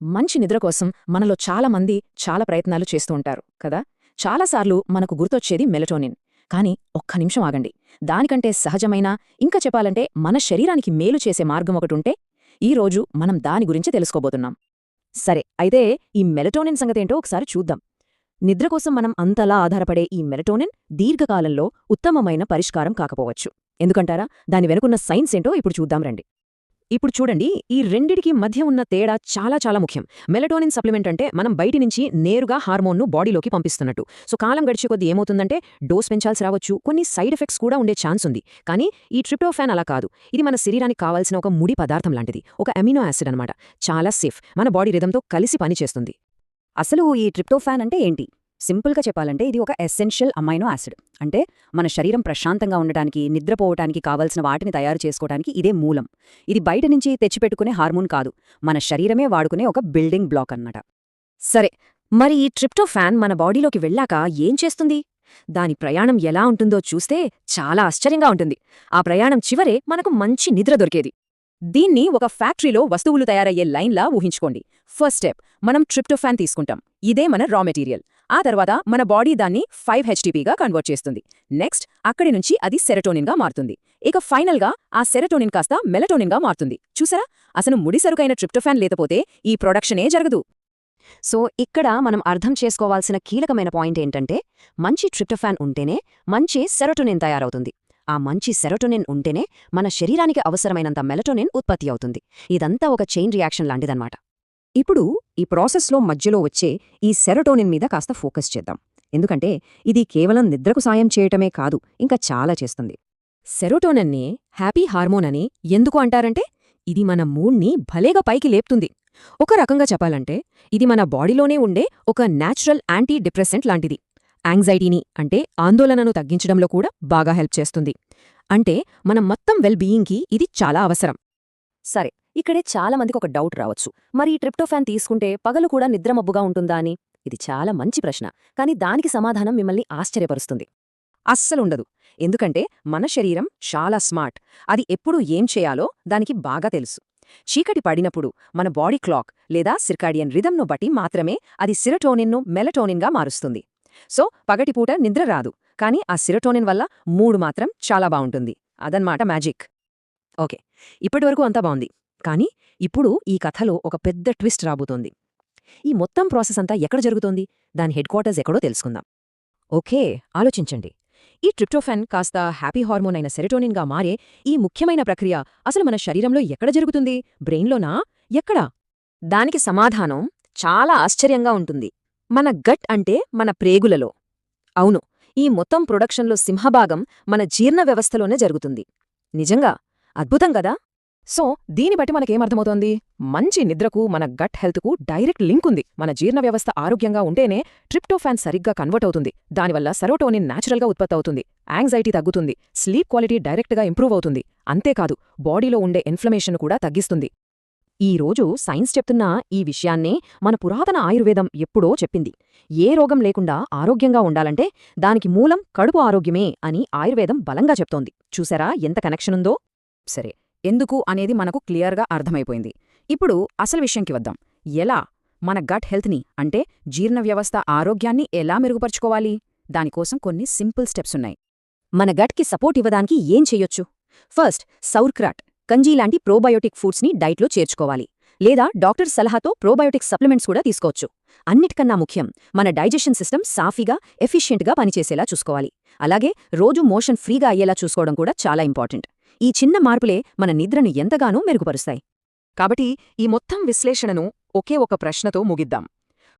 మంచి నిద్ర కోసం మనలో చాలా మంది చాలా ప్రయత్నాలు చేస్తూ ఉంటారు కదా. చాలాసార్లు మనకు గుర్తొచ్చేది మెలటోనిన్. కానీ ఒక్క నిమిషం ఆగండి. దానికంటే సహజమైన, ఇంకా చెప్పాలంటే మన శరీరానికి మేలు చేసే మార్గం ఒకటుంటే ఈరోజు మనం దాని గురించి తెలుసుకోబోతున్నాం. సరే, అయితే ఈ మెలటోనిన్ సంగతేంటో ఒకసారి చూద్దాం. నిద్ర కోసం మనం అంతలా ఆధారపడే ఈ మెలటోనిన్ దీర్ఘకాలంలో ఉత్తమమైన పరిష్కారం కాకపోవచ్చు. ఎందుకంటారా? దాని వెనుకున్న సైన్స్ ఏంటో ఇప్పుడు చూద్దాం రండి. ఇప్పుడు చూడండి, ఈ రెండిటికి మధ్య ఉన్న తేడా చాలా చాలా ముఖ్యం. మెలటోనిన్ సప్లిమెంట్ అంటే మనం బయటి నుంచి నేరుగా హార్మోన్ను బాడీలోకి పంపిస్తున్నట్టు. సో కాలం గడిచే కొద్దీ ఏమవుతుందంటే డోస్ పెంచాల్సి రావచ్చు, కొన్ని సైడ్ ఎఫెక్ట్స్ కూడా ఉండే ఛాన్స్ ఉంది. కానీ ఈ ట్రిప్టోఫాన్ అలా కాదు. ఇది మన శరీరానికి కావాల్సిన ఒక ముడి పదార్థం లాంటిది, ఒక అమినో యాసిడ్ అనమాట. చాలా సేఫ్, మన బాడీ రిథంతో కలిసి పనిచేస్తుంది. అసలు ఈ ట్రిప్టోఫాన్ అంటే ఏంటి? సింపుల్గా చెప్పాలంటే ఇది ఒక ఎసెన్షియల్ అమైనో యాసిడ్. అంటే మన శరీరం ప్రశాంతంగా ఉండటానికి, నిద్రపోవటానికి కావలసిన వాటిని తయారు చేసుకోవడానికి ఇదే మూలం. ఇది బయట నుంచి తెచ్చిపెట్టుకునే హార్మోన్ కాదు, మన శరీరమే వాడుకునే ఒక బిల్డింగ్ బ్లాక్ అన్నమాట. సరే, మరి ఈ ట్రిప్టోఫాన్ మన బాడీలోకి వెళ్ళాక ఏం చేస్తుంది? దాని ప్రయాణం ఎలా ఉంటుందో చూస్తే చాలా ఆశ్చర్యంగా ఉంటుంది. ఆ ప్రయాణం చివరే మనకు మంచి నిద్ర దొరికేది. దీన్ని ఒక ఫ్యాక్టరీలో వస్తువులు తయారయ్యే లైన్లా ఊహించుకోండి. ఫస్ట్ స్టెప్, మనం ట్రిప్టోఫాన్ తీసుకుంటాం. ఇదే మన రా మెటీరియల్. ఆ తర్వాత మన బాడీ దాన్ని 5-HTPగా కన్వర్ట్ చేస్తుంది. నెక్స్ట్ అక్కడి నుంచి అది సెరటోనిన్గా మారుతుంది. ఇక ఫైనల్గా ఆ సెరటోనిన్ కాస్త మెలటోనిన్గా మారుతుంది. చూసారా? అసలు ముడిసరుకైన ట్రిప్టోఫాన్ లేకపోతే ఈ ప్రొడక్షనే జరగదు. సో ఇక్కడ మనం అర్థం చేసుకోవాల్సిన కీలకమైన పాయింట్ ఏంటంటే, మంచి ట్రిప్టోఫాన్ ఉంటేనే మంచి సెరటోనిన్ తయారవుతుంది. ఆ మంచి సెరటోనిన్ ఉంటేనే మన శరీరానికి అవసరమైనంత మెలటోనిన్ ఉత్పత్తి అవుతుంది. ఇదంతా ఒక చైన్ రియాక్షన్ లాంటిదన్నమాట. ఇప్పుడు ఈ ప్రాసెస్లో మధ్యలో వచ్చే ఈ సెరటోనిన్ మీద కాస్త ఫోకస్ చేద్దాం. ఎందుకంటే ఇది కేవలం నిద్రకు సాయం చేయటమే కాదు, ఇంకా చాలా చేస్తుంది. సెరోటోనిన్ని హ్యాపీ హార్మోన్ అని ఎందుకు అంటారంటే, ఇది మన మూడ్ని భలేగా పైకి లేపుతుంది. ఒక రకంగా చెప్పాలంటే ఇది మన బాడీలోనే ఉండే ఒక న్యాచురల్ యాంటీ డిప్రెసెంట్ లాంటిది. యాంగ్జైటీని, అంటే ఆందోళనను తగ్గించడంలో కూడా బాగా హెల్ప్ చేస్తుంది. అంటే మన మొత్తం వెల్ బీయింగ్కి ఇది చాలా అవసరం. సరే, ఇక్కడే చాలా మందికి ఒక డౌట్ రావచ్చు. మరి ఈ ట్రిప్టోఫాన్ తీసుకుంటే పగలు కూడా నిద్రమబ్బుగా ఉంటుందా అని? ఇది చాలా మంచి ప్రశ్న, కానీ దానికి సమాధానం మిమ్మల్ని ఆశ్చర్యపరుస్తుంది. అస్సలుండదు. ఎందుకంటే మన శరీరం చాలా స్మార్ట్. అది ఎప్పుడు ఏం చేయాలో దానికి బాగా తెలుసు. చీకటి పడినప్పుడు మన బాడీ క్లాక్ లేదా సిర్కాడియన్ రిథంను బట్టి మాత్రమే అది సెరటోనిన్ను మెలటోనిన్గా మారుస్తుంది. సో పగటిపూట నిద్ర రాదు, కానీ ఆ సెరటోనిన్ వల్ల మూడ్ మాత్రం చాలా బావుంటుంది. అదన్మాట మ్యాజిక్. ఓకే, ఇప్పటివరకు అంతా బావుంది. కానీ ఇప్పుడు ఈ కథలో ఒక పెద్ద ట్విస్ట్ రాబోతోంది. ఈ మొత్తం ప్రాసెస్ అంతా ఎక్కడ జరుగుతోంది? దాని హెడ్ క్వార్టర్స్ ఎక్కడో తెలుసుకుందాం. ఓకే, ఆలోచించండి. ఈ ట్రిప్టోఫాన్ కాస్త హ్యాపీ హార్మోన్ అయిన సెరటోనిన్గా మారే ఈ ముఖ్యమైన ప్రక్రియ అసలు మన శరీరంలో ఎక్కడ జరుగుతుంది? బ్రెయిన్లోనా? ఎక్కడా? దానికి సమాధానం చాలా ఆశ్చర్యంగా ఉంటుంది. మన గట్, అంటే మన ప్రేగులలో. అవును, ఈ మొత్తం ప్రొడక్షన్లో సింహభాగం మన జీర్ణ వ్యవస్థలోనే జరుగుతుంది. నిజంగా అద్భుతం కదా? సో దీని బట్టి మనకేమర్థమవుతోంది? మంచి నిద్రకు మన గట్ హెల్త్కు డైరెక్ట్ లింక్ ఉంది. మన జీర్ణ వ్యవస్థ ఆరోగ్యంగా ఉంటేనే ట్రిప్టోఫాన్ సరిగ్గా కన్వర్ట్ అవుతుంది. దానివల్ల సెరోటోనిన్ న్యాచురల్గా ఉత్పత్తి అవుతుంది. యాంగ్జైటీ తగ్గుతుంది. స్లీప్ క్వాలిటీ డైరెక్ట్గా ఇంప్రూవ్ అవుతుంది. అంతేకాదు, బాడీలో ఉండే ఇన్ఫ్లమేషన్ కూడా తగ్గిస్తుంది. ఈ రోజు సైన్స్ చెప్తున్న ఈ విషయాన్నే మన పురాతన ఆయుర్వేదం ఎప్పుడో చెప్పింది. ఏ రోగం లేకుండా ఆరోగ్యంగా ఉండాలంటే దానికి మూలం కడుపు ఆరోగ్యమే అని ఆయుర్వేదం బలంగా చెప్తోంది. చూసారా ఎంత కనెక్షనుందో? సరే, ఎందుకు అనేది మనకు క్లియర్గా అర్థమైపోయింది. ఇప్పుడు అసలు విషయంకి వద్దాం. ఎలా మన గట్ హెల్త్ని, అంటే జీర్ణ వ్యవస్థ ఆరోగ్యాన్ని ఎలా మెరుగుపరుచుకోవాలి? దానికోసం కొన్ని సింపుల్ స్టెప్స్ ఉన్నాయి. మన గట్కి సపోర్ట్ ఇవ్వడానికి ఏం చెయ్యొచ్చు? ఫస్ట్, సౌర్క్రాట్, కంజీ లాంటి ప్రోబయోటిక్ ఫుడ్స్ని డైట్లో చేర్చుకోవాలి. లేదా డాక్టర్ సలహాతో ప్రోబయోటిక్ సప్లిమెంట్స్ కూడా తీసుకోవచ్చు. అన్నిటికన్నా ముఖ్యం, మన డైజెషన్ సిస్టమ్ సాఫీగా, ఎఫిషియెంట్గా పనిచేసేలా చూసుకోవాలి. అలాగే రోజు మోషన్ ఫ్రీగా అయ్యేలా చూసుకోవడం కూడా చాలా ఇంపార్టెంట్. ఈ చిన్న మార్పులే మన నిద్రను ఎంతగానో మెరుగుపరుస్తాయి. కాబట్టి ఈ మొత్తం విశ్లేషణను ఒకే ఒక ప్రశ్నతో ముగిద్దాం.